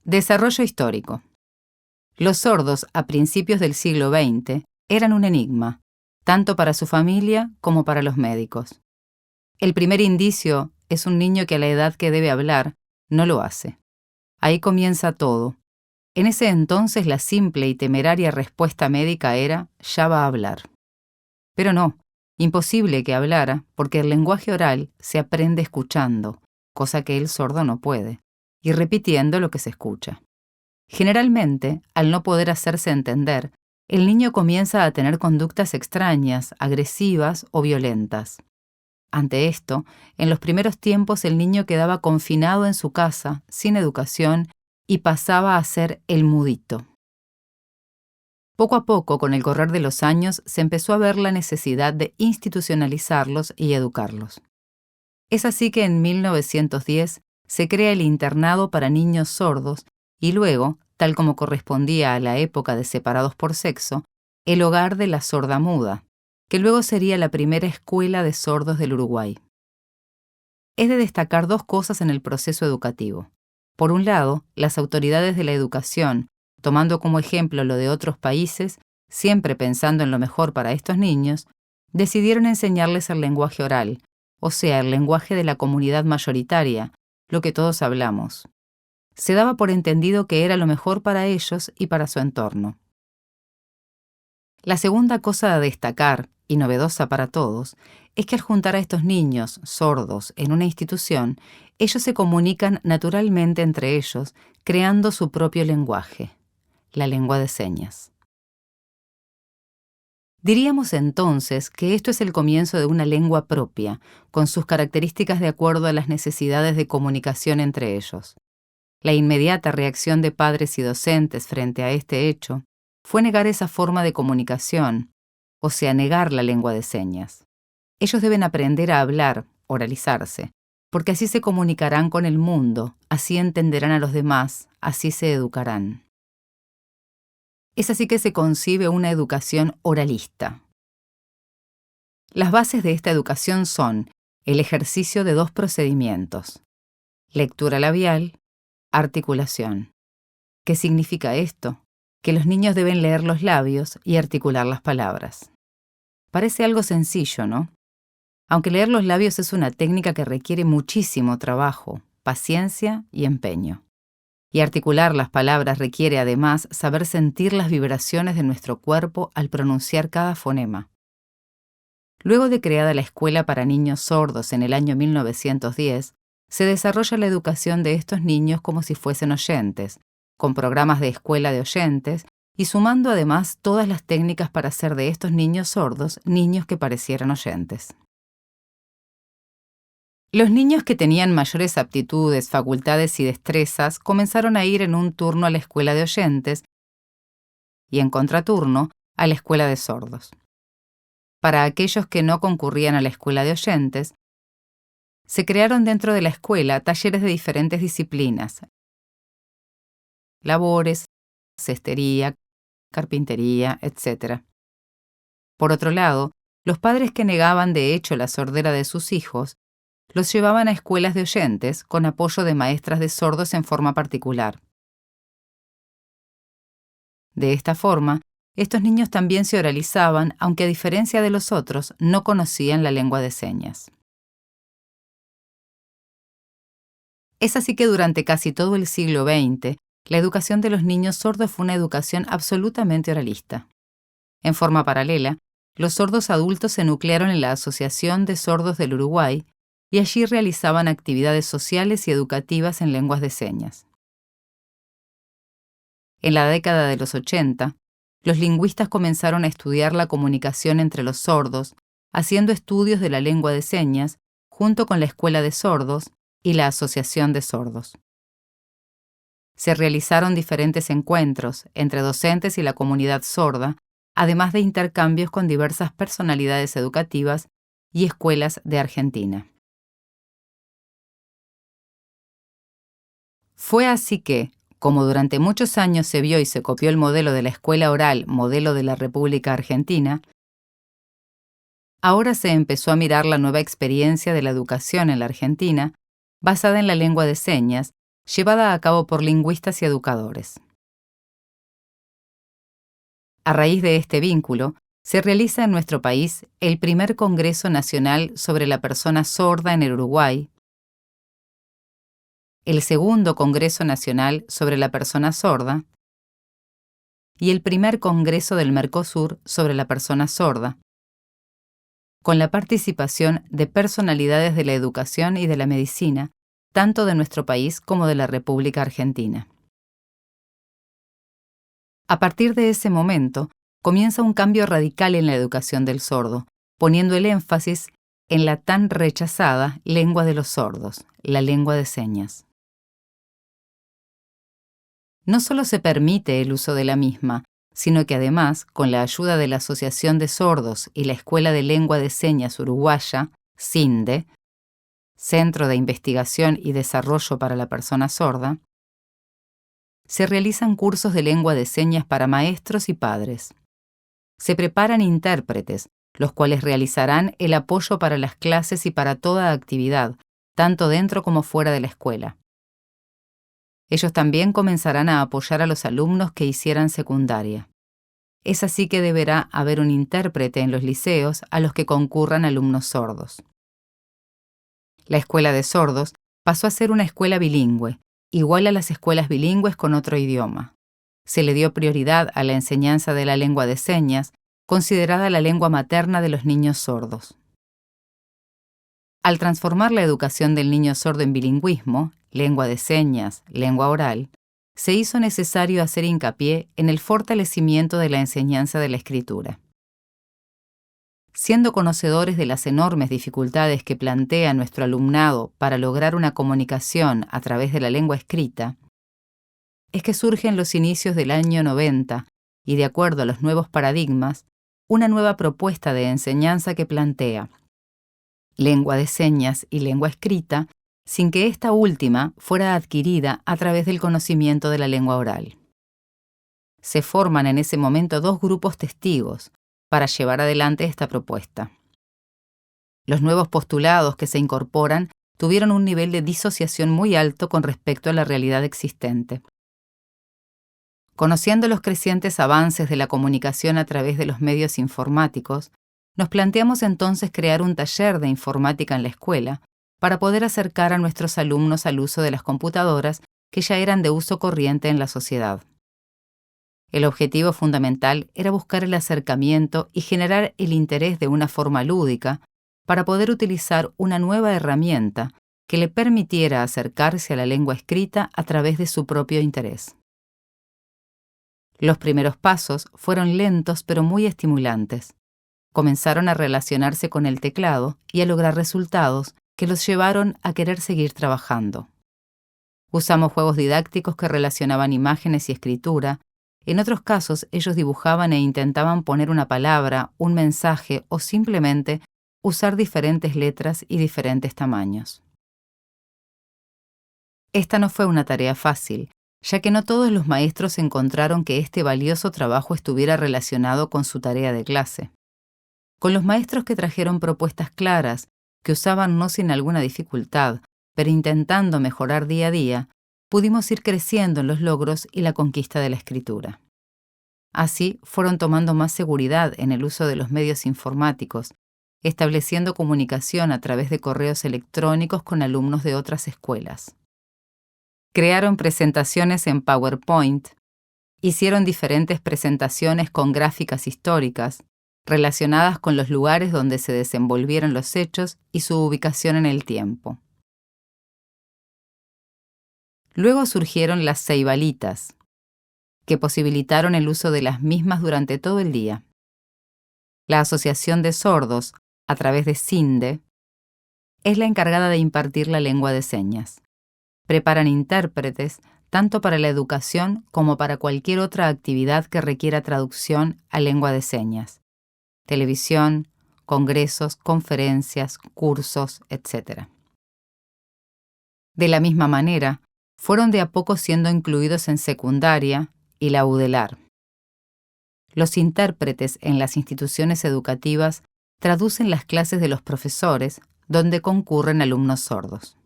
Desarrollo histórico. Los sordos a principios del siglo XX eran un enigma, tanto para su familia como para los médicos. El primer indicio es un niño que a la edad que debe hablar no lo hace. Ahí comienza todo. En ese entonces la simple y temeraria respuesta médica era «ya va a hablar». Pero no, imposible que hablara, porque el lenguaje oral se aprende escuchando, cosa que el sordo no puede, y repitiendo lo que se escucha. Generalmente, al no poder hacerse entender, el niño comienza a tener conductas extrañas, agresivas o violentas. Ante esto, en los primeros tiempos el niño quedaba confinado en su casa, sin educación, y pasaba a ser el mudito. Poco a poco, con el correr de los años, se empezó a ver la necesidad de institucionalizarlos y educarlos. Es así que en 1910 se crea el internado para niños sordos y luego, tal como correspondía a la época de separados por sexo, el hogar de la sorda muda, que luego sería la primera escuela de sordos del Uruguay. Es de destacar dos cosas en el proceso educativo. Por un lado, las autoridades de la educación, tomando como ejemplo lo de otros países, siempre pensando en lo mejor para estos niños, decidieron enseñarles el lenguaje oral, o sea, el lenguaje de la comunidad mayoritaria, lo que todos hablamos. Se daba por entendido que era lo mejor para ellos y para su entorno. La segunda cosa a destacar, y novedosa para todos, es que al juntar a estos niños sordos en una institución, ellos se comunican naturalmente entre ellos, creando su propio lenguaje, la lengua de señas. Diríamos entonces que esto es el comienzo de una lengua propia, con sus características de acuerdo a las necesidades de comunicación entre ellos. La inmediata reacción de padres y docentes frente a este hecho fue negar esa forma de comunicación, o sea, negar la lengua de señas. Ellos deben aprender a hablar, oralizarse, porque así se comunicarán con el mundo, así entenderán a los demás, así se educarán. Es así que se concibe una educación oralista. Las bases de esta educación son el ejercicio de dos procedimientos: lectura labial, articulación. ¿Qué significa esto? Que los niños deben leer los labios y articular las palabras. Parece algo sencillo, ¿no? Aunque leer los labios es una técnica que requiere muchísimo trabajo, paciencia y empeño. Y articular las palabras requiere además saber sentir las vibraciones de nuestro cuerpo al pronunciar cada fonema. Luego de creada la Escuela para Niños Sordos en el año 1910, se desarrolla la educación de estos niños como si fuesen oyentes, con programas de escuela de oyentes y sumando además todas las técnicas para hacer de estos niños sordos niños que parecieran oyentes. Los niños que tenían mayores aptitudes, facultades y destrezas comenzaron a ir en un turno a la escuela de oyentes y en contraturno a la escuela de sordos. Para aquellos que no concurrían a la escuela de oyentes, se crearon dentro de la escuela talleres de diferentes disciplinas: labores, cestería, carpintería, etc. Por otro lado, los padres que negaban de hecho la sordera de sus hijos los llevaban a escuelas de oyentes con apoyo de maestras de sordos en forma particular. De esta forma, estos niños también se oralizaban, aunque a diferencia de los otros, no conocían la lengua de señas. Es así que durante casi todo el siglo XX, la educación de los niños sordos fue una educación absolutamente oralista. En forma paralela, los sordos adultos se nuclearon en la Asociación de Sordos del Uruguay y allí realizaban actividades sociales y educativas en lenguas de señas. En la década de los 80, los lingüistas comenzaron a estudiar la comunicación entre los sordos, haciendo estudios de la lengua de señas junto con la Escuela de Sordos y la Asociación de Sordos. Se realizaron diferentes encuentros entre docentes y la comunidad sorda, además de intercambios con diversas personalidades educativas y escuelas de Argentina. Fue así que, como durante muchos años se vio y se copió el modelo de la escuela oral, modelo de la República Argentina, ahora se empezó a mirar la nueva experiencia de la educación en la Argentina, basada en la lengua de señas, llevada a cabo por lingüistas y educadores. A raíz de este vínculo, se realiza en nuestro país el primer Congreso Nacional sobre la Persona Sorda en el Uruguay, el segundo Congreso Nacional sobre la Persona Sorda y el primer Congreso del Mercosur sobre la Persona Sorda, con la participación de personalidades de la educación y de la medicina, tanto de nuestro país como de la República Argentina. A partir de ese momento, comienza un cambio radical en la educación del sordo, poniendo el énfasis en la tan rechazada lengua de los sordos, la lengua de señas. No solo se permite el uso de la misma, sino que además, con la ayuda de la Asociación de Sordos y la Escuela de Lengua de Señas Uruguaya, CINDE, Centro de Investigación y Desarrollo para la Persona Sorda, se realizan cursos de lengua de señas para maestros y padres. Se preparan intérpretes, los cuales realizarán el apoyo para las clases y para toda actividad, tanto dentro como fuera de la escuela. Ellos también comenzarán a apoyar a los alumnos que hicieran secundaria. Es así que deberá haber un intérprete en los liceos a los que concurran alumnos sordos. La escuela de sordos pasó a ser una escuela bilingüe, igual a las escuelas bilingües con otro idioma. Se le dio prioridad a la enseñanza de la lengua de señas, considerada la lengua materna de los niños sordos. Al transformar la educación del niño sordo en bilingüismo, lengua de señas, lengua oral, se hizo necesario hacer hincapié en el fortalecimiento de la enseñanza de la escritura. Siendo conocedores de las enormes dificultades que plantea nuestro alumnado para lograr una comunicación a través de la lengua escrita, es que surge en los inicios del año 90, y de acuerdo a los nuevos paradigmas, una nueva propuesta de enseñanza que plantea lengua de señas y lengua escrita, sin que esta última fuera adquirida a través del conocimiento de la lengua oral. Se forman en ese momento dos grupos testigos para llevar adelante esta propuesta. Los nuevos postulados que se incorporan tuvieron un nivel de disociación muy alto con respecto a la realidad existente. Conociendo los crecientes avances de la comunicación a través de los medios informáticos, nos planteamos entonces crear un taller de informática en la escuela para poder acercar a nuestros alumnos al uso de las computadoras que ya eran de uso corriente en la sociedad. El objetivo fundamental era buscar el acercamiento y generar el interés de una forma lúdica para poder utilizar una nueva herramienta que le permitiera acercarse a la lengua escrita a través de su propio interés. Los primeros pasos fueron lentos pero muy estimulantes. Comenzaron a relacionarse con el teclado y a lograr resultados que los llevaron a querer seguir trabajando. Usamos juegos didácticos que relacionaban imágenes y escritura. En otros casos, ellos dibujaban e intentaban poner una palabra, un mensaje o simplemente usar diferentes letras y diferentes tamaños. Esta no fue una tarea fácil, ya que no todos los maestros encontraron que este valioso trabajo estuviera relacionado con su tarea de clase. Con los maestros que trajeron propuestas claras, que usaban no sin alguna dificultad, pero intentando mejorar día a día, pudimos ir creciendo en los logros y la conquista de la escritura. Así fueron tomando más seguridad en el uso de los medios informáticos, estableciendo comunicación a través de correos electrónicos con alumnos de otras escuelas. Crearon presentaciones en PowerPoint, hicieron diferentes presentaciones con gráficas históricas, relacionadas con los lugares donde se desenvolvieron los hechos y su ubicación en el tiempo. Luego surgieron las ceibalitas, que posibilitaron el uso de las mismas durante todo el día. La Asociación de Sordos, a través de CINDE, es la encargada de impartir la lengua de señas. Preparan intérpretes tanto para la educación como para cualquier otra actividad que requiera traducción a lengua de señas. Televisión, congresos, conferencias, cursos, etc. De la misma manera, fueron de a poco siendo incluidos en secundaria y la UDELAR. Los intérpretes en las instituciones educativas traducen las clases de los profesores donde concurren alumnos sordos.